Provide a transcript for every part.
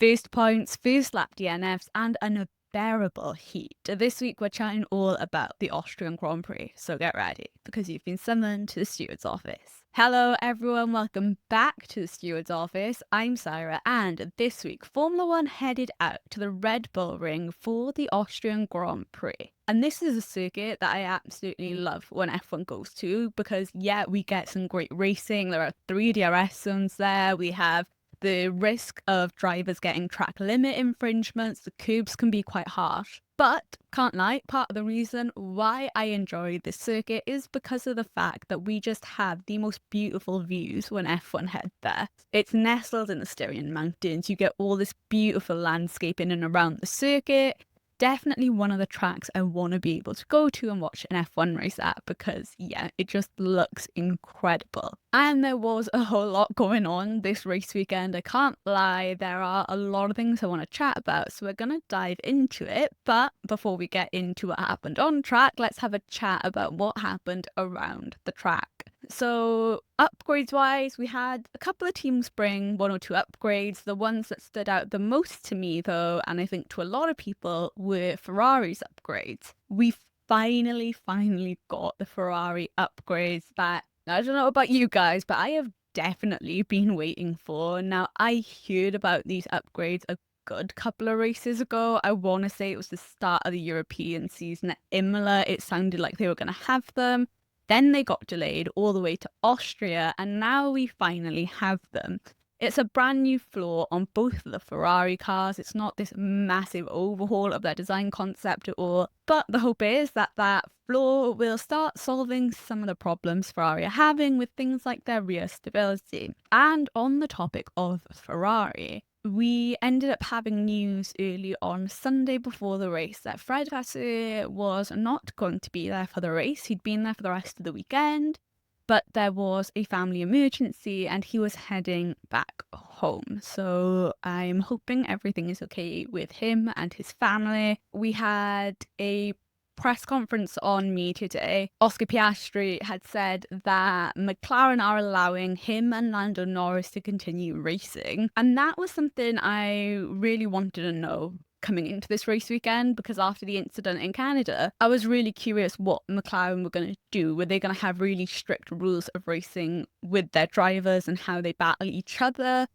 First points, first lap DNFs, and an unbearable heat. This week we're chatting all about the Austrian Grand Prix, so get ready, because you've been summoned to the steward's office. Hello everyone, welcome back to the steward's office. I'm Saira, and this week Formula One headed out to the Red Bull Ring for the Austrian Grand Prix. And this is a circuit that I absolutely love when F1 goes to, because yeah, we get some great racing. There are 3 DRS zones there. We have the risk of drivers getting track limit infringements. The curbs can be quite harsh. But, can't lie, part of the reason why I enjoy this circuit is because of the fact that we just have the most beautiful views when F1 head there. It's nestled in the Styrian Mountains. You get all this beautiful landscape in and around the circuit. Definitely one of the tracks I want to be able to go to and watch an F1 race at, because yeah, it just looks incredible. And there was a whole lot going on this race weekend. I can't lie, there are a lot of things I want to chat about, so we're going to dive into it. But before we get into what happened on track, let's have a chat about what happened around the track. So upgrades wise, we had a couple of teams bring 1 or 2 upgrades. The ones that stood out the most to me though, and I think to a lot of people, were Ferrari's upgrades. We finally got the Ferrari upgrades that, I don't know about you guys, but I have definitely been waiting for. Now, I heard about these upgrades a good couple of races ago. I want to say it was the start of the European season at Imola. It sounded like they were going to have them. Then they got delayed all the way to Austria, and now we finally have them. It's a brand new floor on both of the Ferrari cars. It's not this massive overhaul of their design concept at all, but the hope is that that floor will start solving some of the problems Ferrari are having with things like their rear stability. And on the topic of Ferrari, we ended up having news early on Sunday before the race that Fred Vasseur was not going to be there for the race. He'd been there for the rest of the weekend, but there was a family emergency and he was heading back home. So I'm hoping everything is okay with him and his family. We had a press conference on media today. Oscar Piastri had said that Mclaren are allowing him and Lando Norris to continue racing, and that was something I really wanted to know coming into this race weekend, because after the incident in Canada, I was really curious what McLaren were going to do. Were they going to have really strict rules of racing with their drivers and how they battle each other?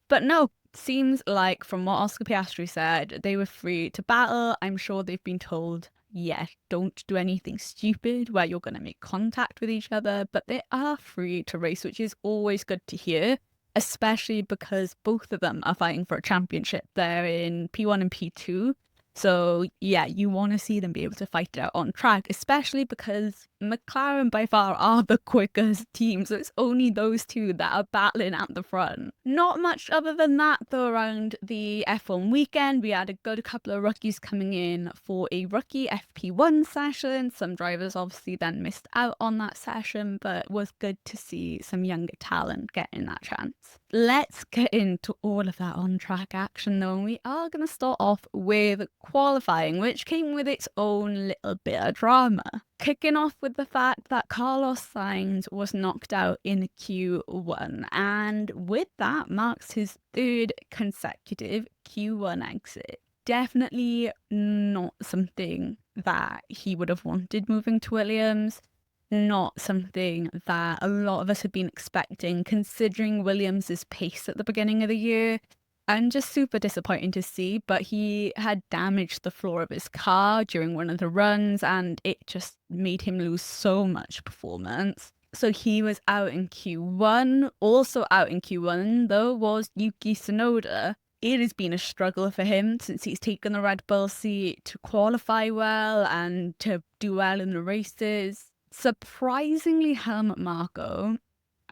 But no, seems like from what Oscar Piastri said, they were free to battle. I'm sure they've been told, yeah, don't do anything stupid where you're going to make contact with each other, but they are free to race, which is always good to hear, especially because both of them are fighting for a championship. They're in P1 and P2. So yeah, you want to see them be able to fight it out on track, especially because McLaren by far are the quickest team. So it's only those two that are battling at the front. Not much other than that though around the F1 weekend. We had a good couple of rookies coming in for a rookie FP1 session. Some drivers obviously then missed out on that session, but it was good to see some younger talent getting that chance. Let's get into all of that on-track action though, and we are going to start off with qualifying, which came with its own little bit of drama. Kicking off with the fact that Carlos Sainz was knocked out in Q1, and with that marks his 3rd consecutive Q1 exit. Definitely not something that he would have wanted moving to Williams. Not something that a lot of us had been expecting, considering Williams' pace at the beginning of the year. And just super disappointing to see, but he had damaged the floor of his car during one of the runs and it just made him lose so much performance. So he was out in Q1. Also out in Q1 though was Yuki Tsunoda. It has been a struggle for him since he's taken the Red Bull seat to qualify well and to do well in the races. Surprisingly, Helmut Marko,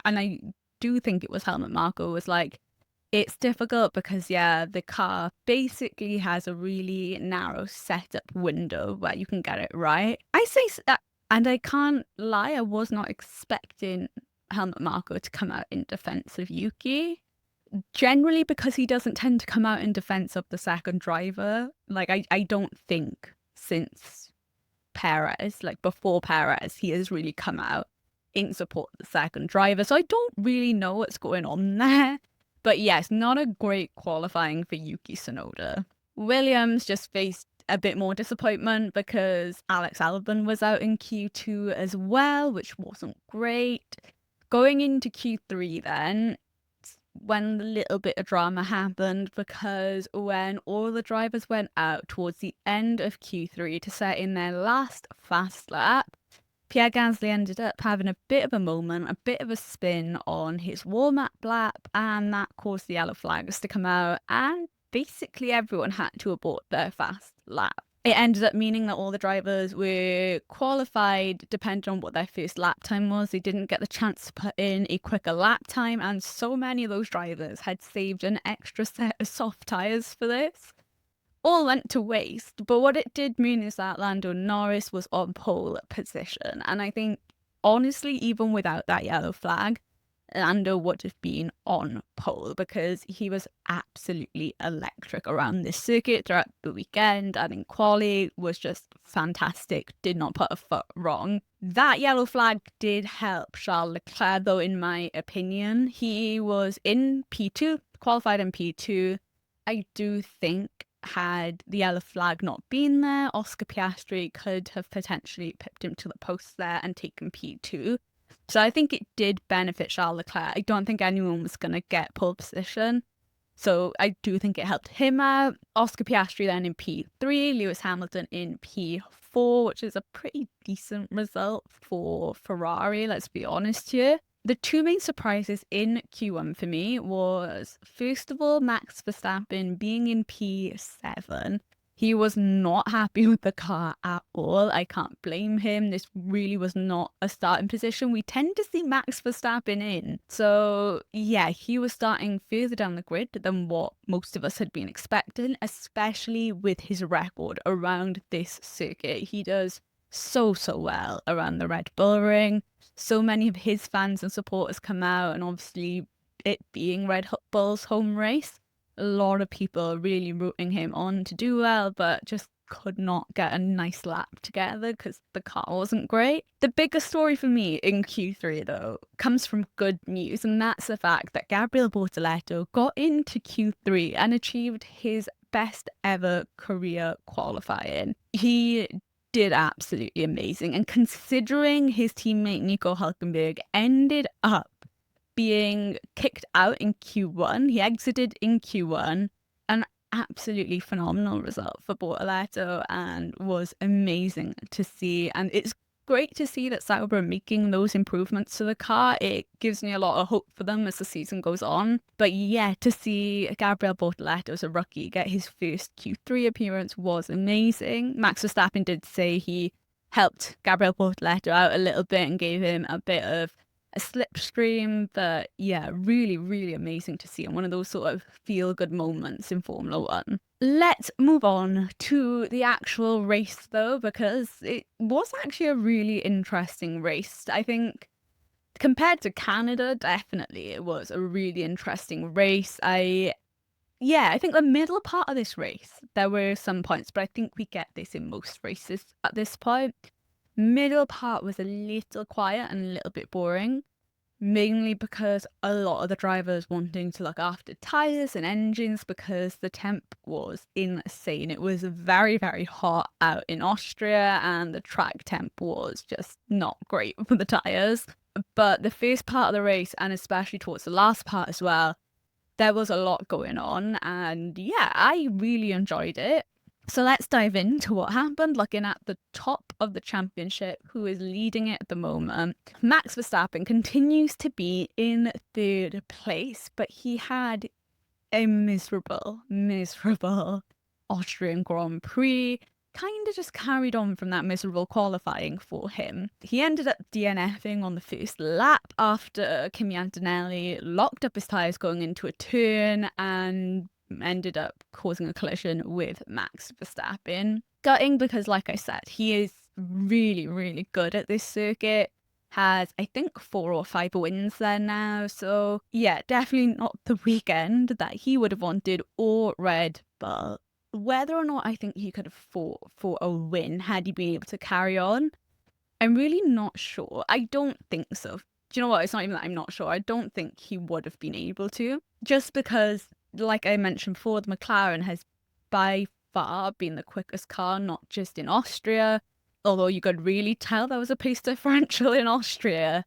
and I do think it was Helmut Marko, was like, it's difficult because, yeah, the car basically has a really narrow setup window where you can get it right. I say, and I can't lie, I was not expecting Helmut Marko to come out in defense of Yuki. Generally, because he doesn't tend to come out in defense of the second driver. Like, I don't think since Perez, like before Perez, he has really come out in support of the second driver. So I don't really know what's going on there. But yes, not a great qualifying for Yuki Tsunoda. Williams just faced a bit more disappointment because Alex Albon was out in Q2 as well, which wasn't great. Going into Q3 then, when the little bit of drama happened, because when all the drivers went out towards the end of Q3 to set in their last fast lap, Pierre Gasly ended up having a bit of a moment, a bit of a spin on his warm-up lap, and that caused the yellow flags to come out, and basically everyone had to abort their fast lap. It ended up meaning that all the drivers were qualified depending on what their first lap time was. They didn't get the chance to put in a quicker lap time, and so many of those drivers had saved an extra set of soft tyres for this. All went to waste, but what it did mean is that Lando Norris was on pole position, and I think, honestly, even without that yellow flag, Lando would have been on pole because he was absolutely electric around this circuit throughout the weekend, and in quali was just fantastic, did not put a foot wrong. That yellow flag did help Charles Leclerc though, in my opinion. He was in P2, qualified in P2. I do think had the yellow flag not been there, Oscar Piastri could have potentially pipped him to the post there and taken P2. So I think it did benefit Charles Leclerc. I don't think anyone was going to get pole position. So I do think it helped him out. Oscar Piastri then in P3, Lewis Hamilton in P4, which is a pretty decent result for Ferrari, let's be honest here. The two main surprises in Q1 for me was, first of all, Max Verstappen being in P7. He was not happy with the car at all. I can't blame him. This really was not a starting position we tend to see Max Verstappen in. So yeah, he was starting further down the grid than what most of us had been expecting, especially with his record around this circuit. He does so well around the Red Bull Ring. So many of his fans and supporters come out, and obviously it being Red Bull's home race, a lot of people really rooting him on to do well, but just could not get a nice lap together because the car wasn't great. The biggest story for me in Q3 though comes from good news, and that's the fact that Gabriel Bortoleto got into Q3 and achieved his best ever career qualifying. He did absolutely amazing, and considering his teammate Nico Hülkenberg ended up being kicked out in Q1, he exited in Q1, an absolutely phenomenal result for Bortoleto and was amazing to see. And it's great to see that Sauber are making those improvements to the car. It gives me a lot of hope for them as the season goes on. But yeah, to see Gabriel Bortoleto as a rookie get his first Q3 appearance was amazing. Max Verstappen did say he helped Gabriel Bortoleto out a little bit and gave him a bit of a slipstream, but yeah, really amazing to see, and one of those sort of feel-good moments in Formula One. Let's move on to the actual race though, because it was actually a really interesting race. I think compared to Canada, definitely it was a really interesting race. I think the middle part of this race, there were some points, but I think we get this in most races at this point. Middle part was a little quiet and a little bit boring, mainly because a lot of the drivers wanting to look after tyres and engines because the temp was insane. It was very hot out in Austria and the track temp was just not great for the tyres. But the first part of the race, and especially towards the last part as well, there was a lot going on, and yeah, I really enjoyed it. So let's dive into what happened, looking at the top of the championship, who is leading it at the moment. Max Verstappen continues to be in third place, but he had a miserable Austrian Grand Prix. Kind of just carried on from that miserable qualifying for him. He ended up DNFing on the first lap after Kimi Antonelli locked up his tyres going into a turn and ended up causing a collision with Max Verstappen. Gutting because, like I said, he is really good at this circuit. Has, I think, 4 or 5 wins there now. So yeah, definitely not the weekend that he would have wanted or Red Bull. Whether or not I think he could have fought for a win had he been able to carry on, I'm really not sure. I don't think so. Do you know what? It's not even that I'm not sure. I don't think he would have been able to. Just because, like I mentioned before, the McLaren has by far been the quickest car, not just in Austria, although you could really tell there was a pace differential in Austria,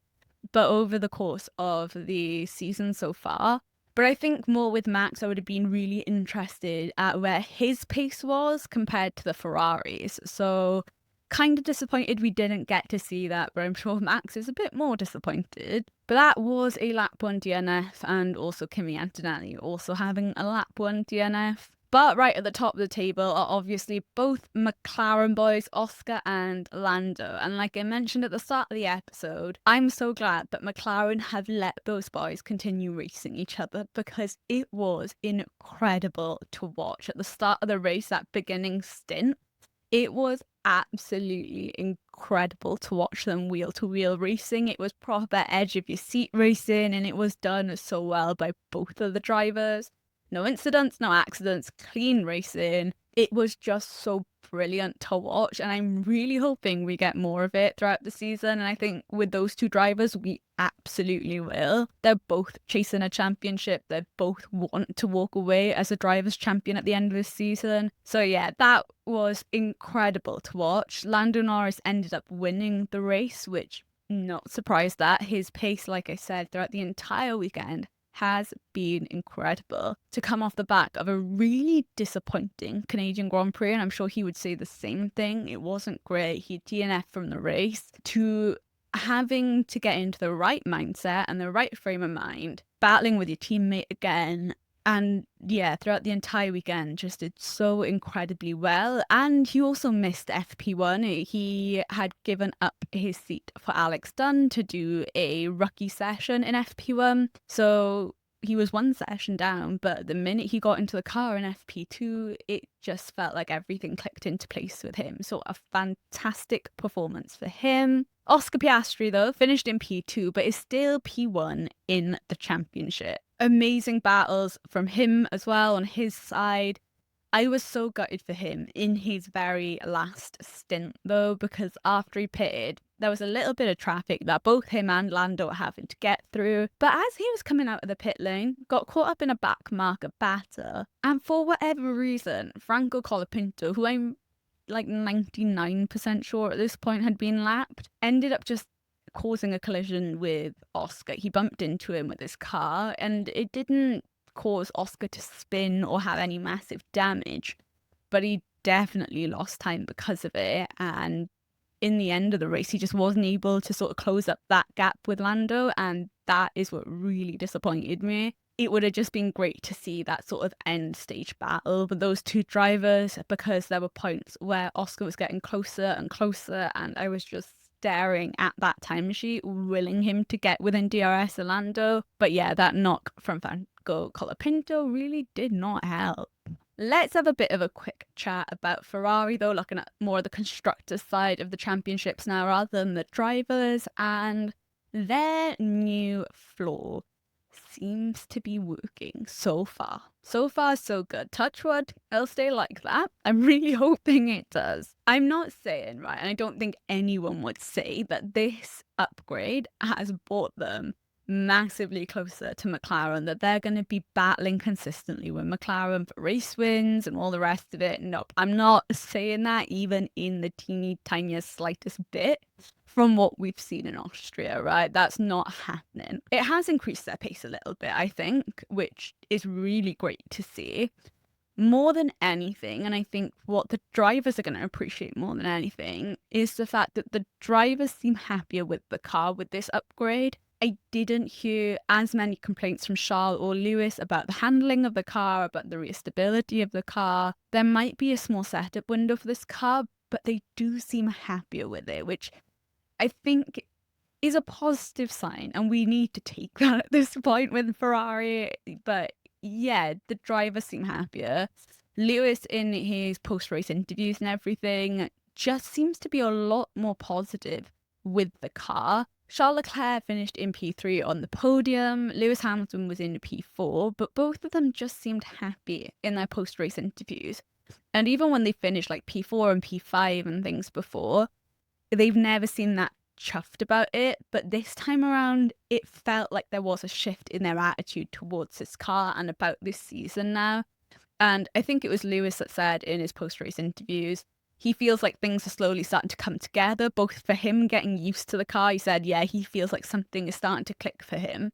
but over the course of the season so far. But I think more with Max, I would have been really interested at where his pace was compared to the Ferraris. So kind of disappointed we didn't get to see that, but I'm sure Max is a bit more disappointed. But that was a lap 1 DNF, and also Kimi Antonelli also having a lap 1 DNF. But right at the top of the table are obviously both McLaren boys, Oscar and Lando. And like I mentioned at the start of the episode, I'm so glad that McLaren have let those boys continue racing each other, because it was incredible to watch at the start of the race, that beginning stint. It was absolutely incredible to watch them wheel to wheel racing. It was proper edge of your seat racing, and it was done so well by both of the drivers. No incidents, no accidents, clean racing. It was just so brilliant to watch, and I'm really hoping we get more of it throughout the season. And I think with those two drivers, we absolutely will. They're both chasing a championship. They both want to walk away as a driver's champion at the end of the season. So yeah, that was incredible to watch. Lando Norris ended up winning the race, which not surprised that. His pace, like I said, throughout the entire weekend has been incredible, to come off the back of a really disappointing Canadian Grand Prix, and I'm sure he would say the same thing. It wasn't great. He DNF'd from the race, to having to get into the right mindset and the right frame of mind, battling with your teammate again. And yeah, throughout the entire weekend, just did so incredibly well. And he also missed FP1. He had given up his seat for Alex Dunn to do a rookie session in FP1. So he was one session down, but the minute he got into the car in FP2, it just felt like everything clicked into place with him. So a fantastic performance for him. Oscar Piastri, though, finished in P2, but is still P1 in the championship. Amazing battles from him as well on his side. I was so gutted for him in his very last stint, though, because after he pitted, there was a little bit of traffic that both him and Lando were having to get through. But as he was coming out of the pit lane, got caught up in a back marker batter, and for whatever reason, Franco Colapinto, who I'm like 99% sure at this point had been lapped, ended up just causing a collision with Oscar. He bumped into him with his car, and it didn't cause Oscar to spin or have any massive damage, but he definitely lost time because of it. And in the end of the race, he just wasn't able to sort of close up that gap with Lando, and that is what really disappointed me. It would have just been great to see that sort of end stage battle with those two drivers, because there were points where Oscar was getting closer and closer, and I was just staring at that timesheet, willing him to get within DRS and Lando. But yeah, that knock from Franco Colapinto really did not help. Let's have a bit of a quick chat about Ferrari, though, looking at more of the constructor side of the championships now rather than the drivers, and their new floor seems to be working so far. So far, so good. Touch wood, it'll stay like that. I'm really hoping it does. I'm not saying, right, and I don't think anyone would say that this upgrade has brought them massively closer to McLaren, that they're going to be battling consistently with McLaren for race wins and all the rest of it. Nope, I'm not saying that even in the teeny tiniest slightest bit from what we've seen in Austria, right? That's not happening. It has increased their pace a little bit, I think, which is really great to see. More than anything, and I think what the drivers are going to appreciate more than anything, is the fact that the drivers seem happier with the car with this upgrade. I didn't hear as many complaints from Charles or Lewis about the handling of the car, about the rear-stability of the car. There might be a small setup window for this car, but they do seem happier with it, which I think is a positive sign, and we need to take that at this point with Ferrari. But yeah, the drivers seem happier. Lewis, in his post-race interviews and everything, just seems to be a lot more positive with the car. Charles Leclerc finished in P3 on the podium. Lewis Hamilton was in P4, but both of them just seemed happy in their post-race interviews. And even when they finished like P4 and P5 and things before, they've never seemed that chuffed about it. But this time around, it felt like there was a shift in their attitude towards this car and about this season now. And I think it was Lewis that said in his post-race interviews, he feels like things are slowly starting to come together, both for him getting used to the car. He said, yeah, he feels like something is starting to click for him,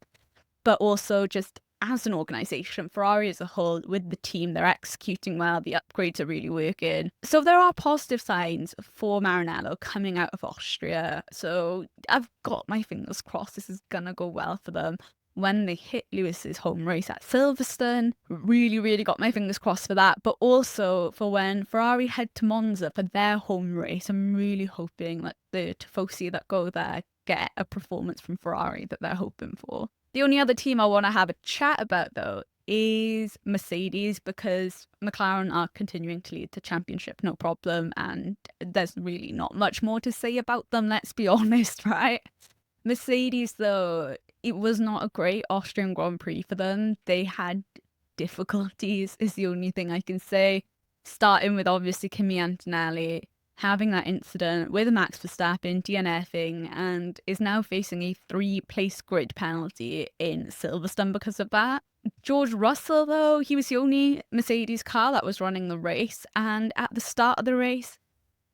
but also just as an organisation, Ferrari as a whole, with the team, they're executing well, the upgrades are really working. So there are positive signs for Maranello coming out of Austria. So I've got my fingers crossed this is going to go well for them. When they hit Lewis's home race at Silverstone, really got my fingers crossed for that. But also for when Ferrari head to Monza for their home race, I'm really hoping that the Tifosi that go there get a performance from Ferrari that they're hoping for. The only other team I want to have a chat about, though, is Mercedes, because McLaren are continuing to lead the championship, no problem, and there's really not much more to say about them, let's be honest, right? Mercedes, though, it was not a great Austrian Grand Prix for them. They had difficulties, is the only thing I can say, starting with obviously Kimi Antonelli having that incident with Max Verstappen DNFing and is now facing a 3-place grid penalty in Silverstone because of that. George Russell, though, he was the only Mercedes car that was running the race, and at the start of the race,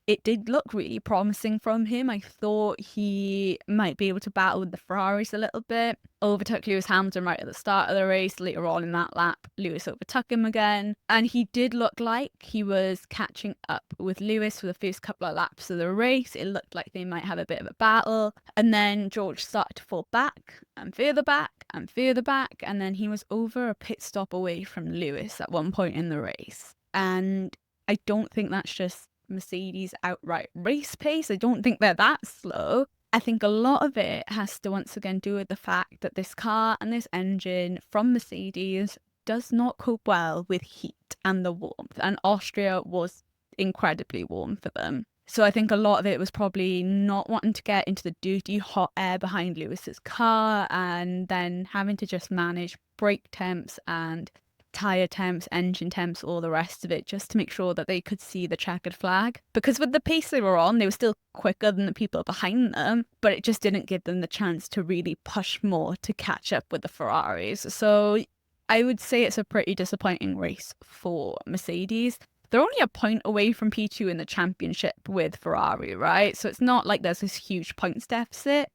it did look really promising from him. I thought he might be able to battle with the Ferraris a little bit. Overtook Lewis Hamilton right at the start of the race. Later on in that lap, Lewis overtook him again. And he did look like he was catching up with Lewis for the first couple of laps of the race. It looked like they might have a bit of a battle. And then George started to fall back and further back and further back. And then he was over a pit stop away from Lewis at one point in the race. And I don't think that's just Mercedes outright race pace. I don't think they're that slow. I think a lot of it has to once again do with the fact that this car and this engine from Mercedes does not cope well with heat and the warmth, and Austria was incredibly warm for them. So I think a lot of it was probably not wanting to get into the dirty hot air behind Lewis's car and then having to just manage brake temps and tyre temps, engine temps, all the rest of it, just to make sure that they could see the checkered flag. Because with the pace they were on, they were still quicker than the people behind them, but it just didn't give them the chance to really push more to catch up with the Ferraris. So I would say it's a pretty disappointing race for Mercedes. They're only a point away from P2 in the championship with Ferrari, right? So it's not like there's this huge points deficit,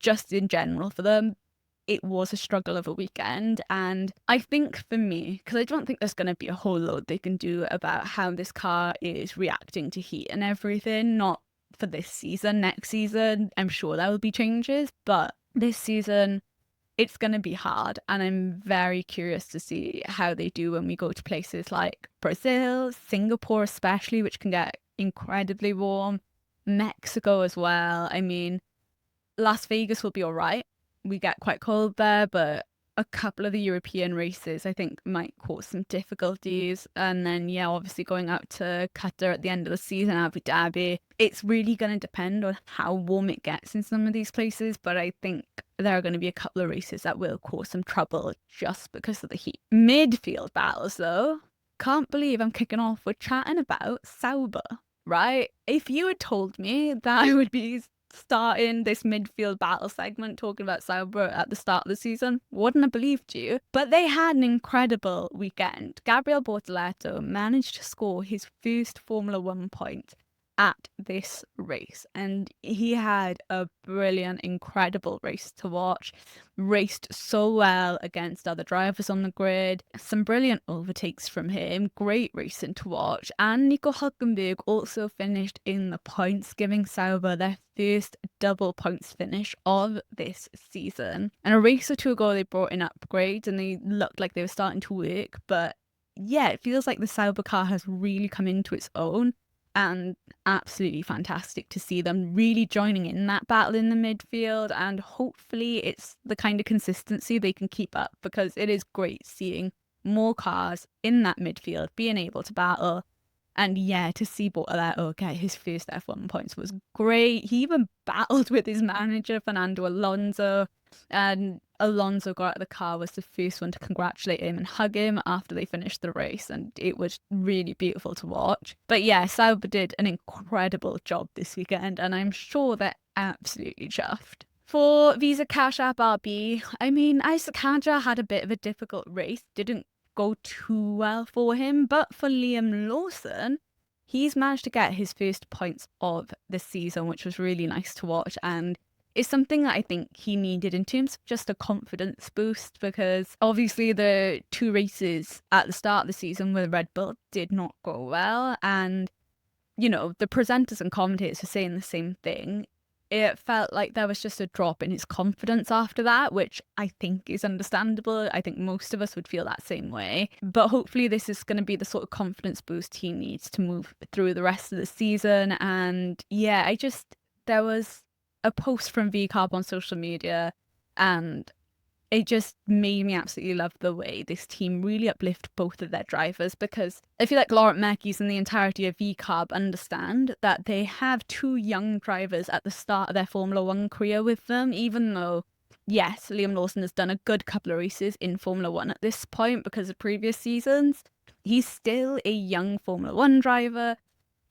just in general for them. It was a struggle of a weekend, and I think for me, because I don't think there's going to be a whole lot they can do about how this car is reacting to heat and everything, not for this season. Next season, I'm sure there will be changes, but this season, it's going to be hard, and I'm very curious to see how they do when we go to places like Brazil, Singapore especially, which can get incredibly warm, Mexico as well. I mean, Las Vegas will be all right. We get quite cold there, but a couple of the European races I think might cause some difficulties. And then, yeah, obviously going out to Qatar at the end of the season, Abu Dhabi, it's really going to depend on how warm it gets in some of these places. But I think there are going to be a couple of races that will cause some trouble just because of the heat. Midfield battles, though. Can't believe I'm kicking off with chatting about Sauber, right? If you had told me that I would be starting this midfield battle segment talking about Sauber at the start of the season, wouldn't have believed you. But they had an incredible weekend. Gabriel Bortoleto managed to score his first Formula One point at this race, and he had a brilliant, incredible race to watch. Raced so well against other drivers on the grid, some brilliant overtakes from him, great racing to watch. And Nico Hülkenberg also finished in the points, giving Sauber their first double points finish of this season. And a race or two ago they brought in upgrades and they looked like they were starting to work, but yeah, it feels like the Sauber car has really come into its own. And absolutely fantastic to see them really joining in that battle in the midfield, and hopefully it's the kind of consistency they can keep up, because it is great seeing more cars in that midfield being able to battle. And yeah, to see Bortoleto get his first F1 points was great. He even battled with his manager Fernando Alonso. And Alonso got out of the car, was the first one to congratulate him and hug him after they finished the race, and it was really beautiful to watch. But yeah, Sauber did an incredible job this weekend, and I'm sure they're absolutely chuffed. For Visa Cash App RB, I mean, Isaac Hadjar had a bit of a difficult race, didn't go too well for him, but for Liam Lawson, he's managed to get his first points of the season, which was really nice to watch, and it's something that I think he needed in terms of just a confidence boost, because obviously the 2 races at the start of the season with Red Bull did not go well, and you know, the presenters and commentators were saying the same thing. It felt like there was just a drop in his confidence after that, which I think is understandable. I think most of us would feel that same way. But hopefully this is going to be the sort of confidence boost he needs to move through the rest of the season. And yeah, there was a post from VCarb on social media, and it just made me absolutely love the way this team really uplift both of their drivers, because I feel like Laurent Mekies and the entirety of VCarb understand that they have 2 young drivers at the start of their Formula One career with them, even though, yes, Liam Lawson has done a good couple of races in Formula One at this point because of previous seasons. He's still a young Formula One driver.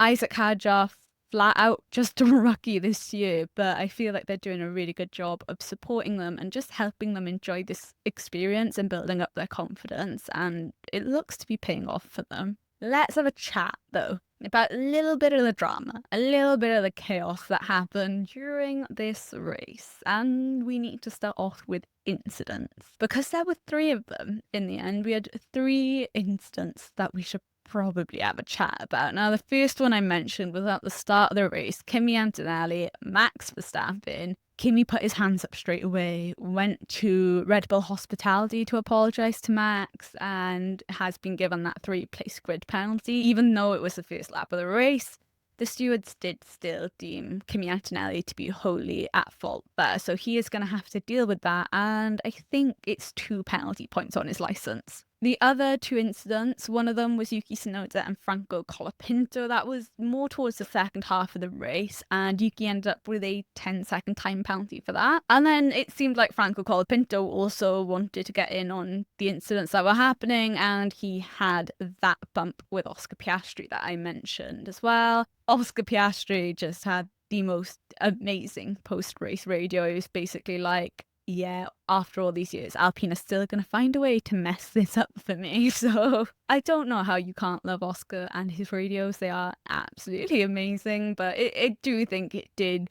Isaac Hadjar, flat out just a rookie this year, but I feel like they're doing a really good job of supporting them and just helping them enjoy this experience and building up their confidence, and it looks to be paying off for them. Let's have a chat though about a little bit of the drama, a little bit of the chaos that happened during this race, and we need to start off with incidents, because there were 3 of them in the end. We had 3 incidents that we should probably have a chat about. Now, the first one I mentioned was at the start of the race. Kimi Antonelli, Max Verstappen. Kimi put his hands up straight away, went to Red Bull Hospitality to apologise to Max, and has been given that 3-place grid penalty, even though it was the first lap of the race. The stewards did still deem Kimi Antonelli to be wholly at fault there, so he is going to have to deal with that, and I think it's 2 penalty points on his licence. The other 2 incidents, one of them was Yuki Tsunoda and Franco Colapinto. That was more towards the second half of the race, and Yuki ended up with a 10-second time penalty for that. And then it seemed like Franco Colapinto also wanted to get in on the incidents that were happening, and he had that bump with Oscar Piastri that I mentioned as well. Oscar Piastri just had the most amazing post-race radio. It was basically like, yeah, after all these years, Alpine are still going to find a way to mess this up for me. So I don't know how you can't love Oscar and his radios. They are absolutely amazing. But I do think it did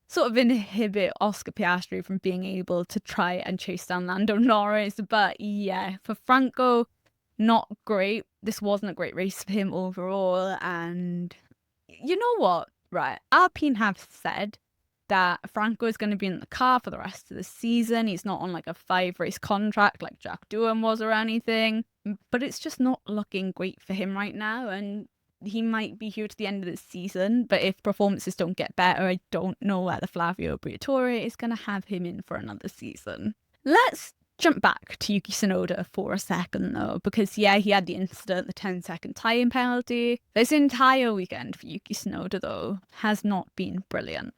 sort of inhibit Oscar Piastri from being able to try and chase down Lando Norris. But yeah, for Franco, not great. This wasn't a great race for him overall. And you know what? Right, Alpine have said that Franco is going to be in the car for the rest of the season. He's not on like a 5-race contract like Jack Doohan was or anything, but it's just not looking great for him right now, and he might be here to the end of the season, but if performances don't get better, I don't know whether Flavio Briatore is going to have him in for another season. Let's jump back to Yuki Tsunoda for a second though, because yeah, he had the incident, the 10-second time penalty. This entire weekend for Yuki Tsunoda though has not been brilliant.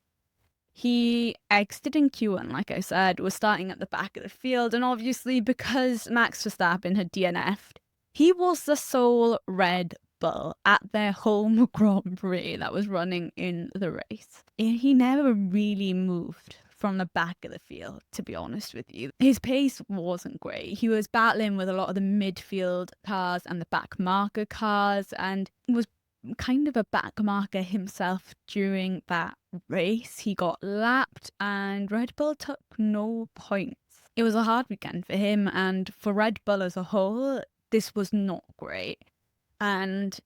He exited in Q1, like I said, was starting at the back of the field, and obviously because Max Verstappen had DNF'd, he was the sole Red Bull at their home Grand Prix that was running in the race. And he never really moved from the back of the field, to be honest with you. His pace wasn't great. He was battling with a lot of the midfield cars and the back marker cars, and was kind of a back marker himself during that race. He got lapped and Red Bull took no points. It was a hard weekend for him, and for Red Bull as a whole, this was not great. And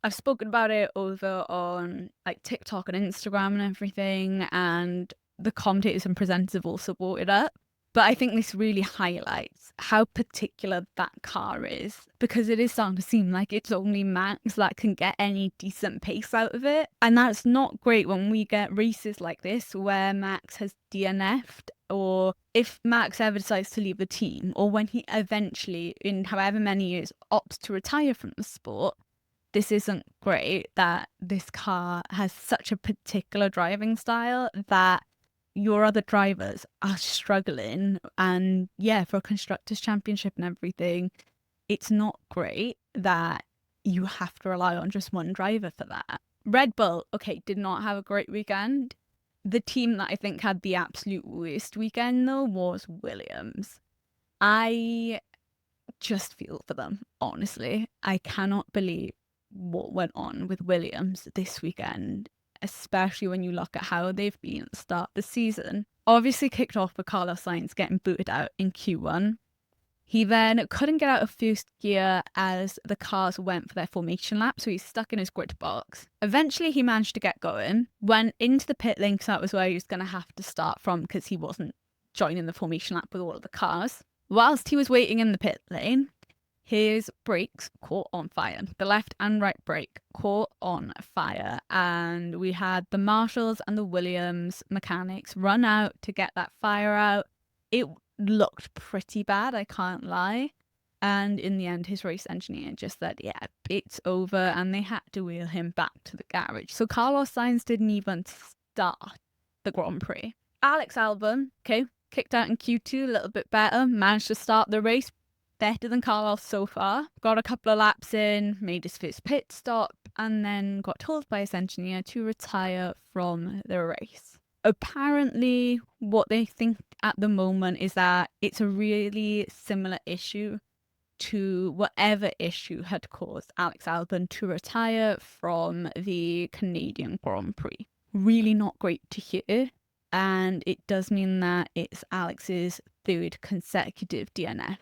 I've spoken about it over on like TikTok and Instagram and everything, and the commentators and presenters have also brought it up. But I think this really highlights how particular that car is, because it is starting to seem like it's only Max that can get any decent pace out of it. And that's not great when we get races like this where Max has DNF'd, or if Max ever decides to leave the team, or when he eventually, in however many years, opts to retire from the sport. This isn't great that this car has such a particular driving style that your other drivers are struggling. And yeah, for a Constructors' Championship and everything, it's not great that you have to rely on just one driver for that. Red Bull, okay, did not have a great weekend. The team that I think had the absolute worst weekend, though, was Williams. I just feel for them, honestly. I cannot believe what went on with Williams this weekend, especially when you look at how they've been at the start of the season. Obviously kicked off with Carlos Sainz getting booted out in Q1. He then couldn't get out of first gear as the cars went for their formation lap, so he's stuck in his grid box. Eventually, he managed to get going, went into the pit lane, because that was where he was going to have to start from because he wasn't joining the formation lap with all of the cars. Whilst he was waiting in the pit lane, his brakes caught on fire. The left and right brake caught on fire, and we had the Marshalls and the Williams mechanics run out to get that fire out. It looked pretty bad, I can't lie. And in the end, his race engineer just said, yeah, it's over, and they had to wheel him back to the garage. So Carlos Sainz didn't even start the Grand Prix. Alex Albon, okay, kicked out in Q2, a little bit better, managed to start the race better than Carlos so far. Got a couple of laps in, made his first pit stop, and then got told by his engineer to retire from the race. Apparently, what they think at the moment is that it's a really similar issue to whatever issue had caused Alex Albon to retire from the Canadian Grand Prix. Really not great to hear. And it does mean that it's Alex's third consecutive DNF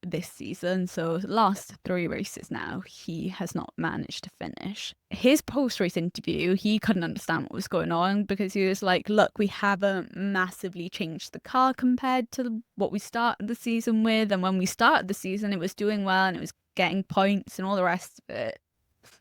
this season. So last 3 races now, he has not managed to finish. His post-race interview, he couldn't understand what was going on because he was like, look, we haven't massively changed the car compared to what we started the season with. And when we started the season, it was doing well and it was getting points and all the rest of it.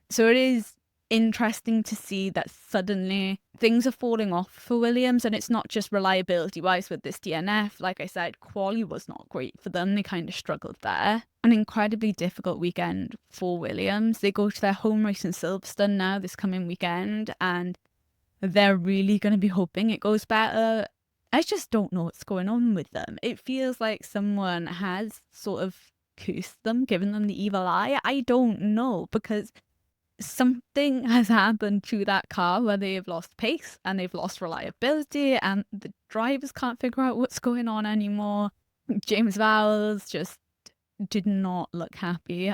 So it is interesting to see that suddenly things are falling off for Williams, and it's not just reliability wise with this DNF. Like I said, quali was not great for them. They kind of struggled there. An incredibly difficult weekend for Williams. They go to their home race in Silverstone now this coming weekend, and they're really going to be hoping it goes better. I just don't know what's going on with them. It feels like someone has sort of cursed them, given them the evil eye. I don't know, because something has happened to that car where they have lost pace and they've lost reliability, and the drivers can't figure out what's going on anymore. James Vowles just did not look happy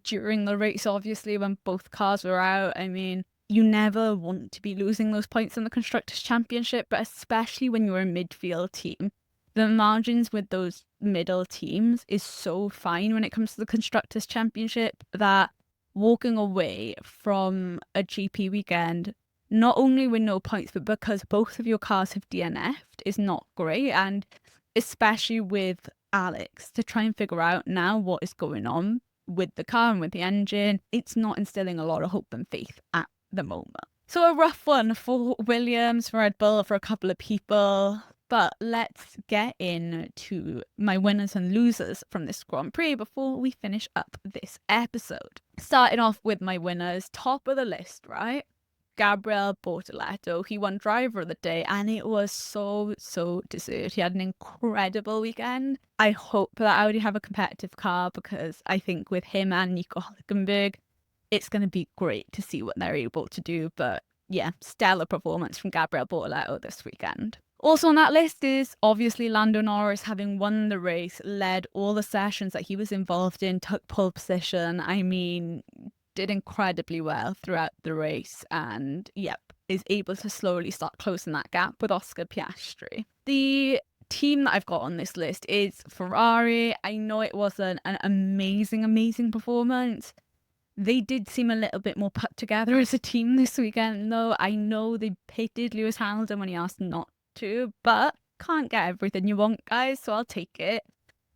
during the race, obviously, when both cars were out. I mean, you never want to be losing those points in the Constructors' Championship, but especially when you're a midfield team. The margins with those middle teams is so fine when it comes to the Constructors' Championship that walking away from a GP weekend, not only with no points, but because both of your cars have DNF'd, is not great. And especially with Alex, to try and figure out now what is going on with the car and with the engine, it's not instilling a lot of hope and faith at the moment. So a rough one for Williams, for Red Bull, for a couple of people. But let's get into my winners and losers from this Grand Prix before we finish up this episode. Starting off with my winners, top of the list, right? Gabriel Bortoleto. He won Driver of the Day, and it was so deserved. He had an incredible weekend. I hope that Audi have a competitive car, because I think with him and Nico Hülkenberg, it's going to be great to see what they're able to do. But yeah, stellar performance from Gabriel Bortoleto this weekend. Also on that list is obviously Lando Norris, having won the race, led all the sessions that he was involved in, took pole position. I mean, did incredibly well throughout the race, and is able to slowly start closing that gap with Oscar Piastri. The team that I've got on this list is Ferrari. I know it wasn't an amazing performance. They did seem a little bit more put together as a team this weekend, though. I know they pitted Lewis Hamilton when he asked not to, but can't get everything you want, guys, so I'll take it.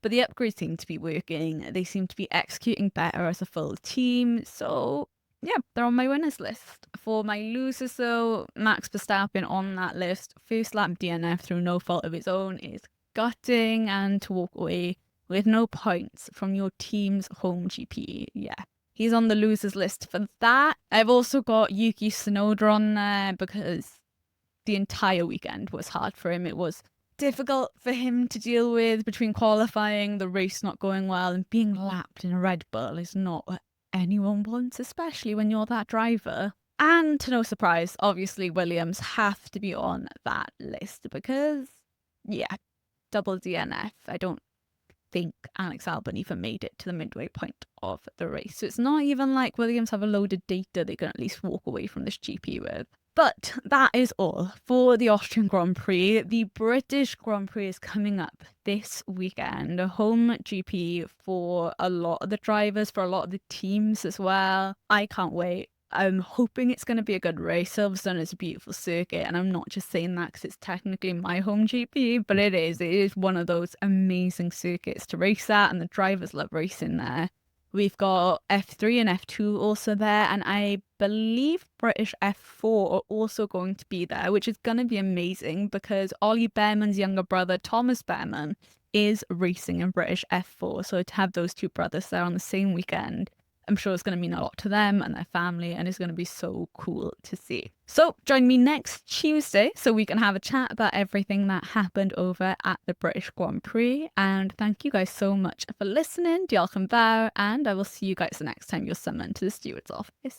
But the upgrades seem to be working. They seem to be executing better as a full team. So yeah, they're on my winners list. For my losers, though, Max Verstappen on that list. First lap DNF through no fault of his own is gutting, and to walk away with no points from your team's home GP. Yeah, he's on the losers list for that. I've also got Yuki Tsunoda on there because the entire weekend was hard for him. It was difficult for him to deal with between qualifying, the race not going well, and being lapped in a Red Bull is not what anyone wants, especially when you're that driver. And to no surprise, obviously Williams have to be on that list because, yeah, double DNF. I don't think Alex Albon even made it to the midway point of the race. So it's not even like Williams have a load of data they can at least walk away from this GP with. But that is all for the Austrian Grand Prix. The British Grand Prix is coming up this weekend. A home GP for a lot of the drivers, for a lot of the teams as well. I can't wait. I'm hoping it's going to be a good race. Silverstone is a beautiful circuit, and I'm not just saying that because it's technically my home GP, but it is. It is one of those amazing circuits to race at, and the drivers love racing there. We've got F3 and F2 also there, and I believe British F4 are also going to be there, which is going to be amazing because Ollie Behrman's younger brother, Thomas Behrman, is racing in British F4. So to have those two brothers there on the same weekend, I'm sure it's going to mean a lot to them and their family, and it's going to be so cool to see. So join me next Tuesday so we can have a chat about everything that happened over at the British Grand Prix. And thank you guys so much for listening. Diolch yn fawr, and I will see you guys the next time you're summoned to the steward's office.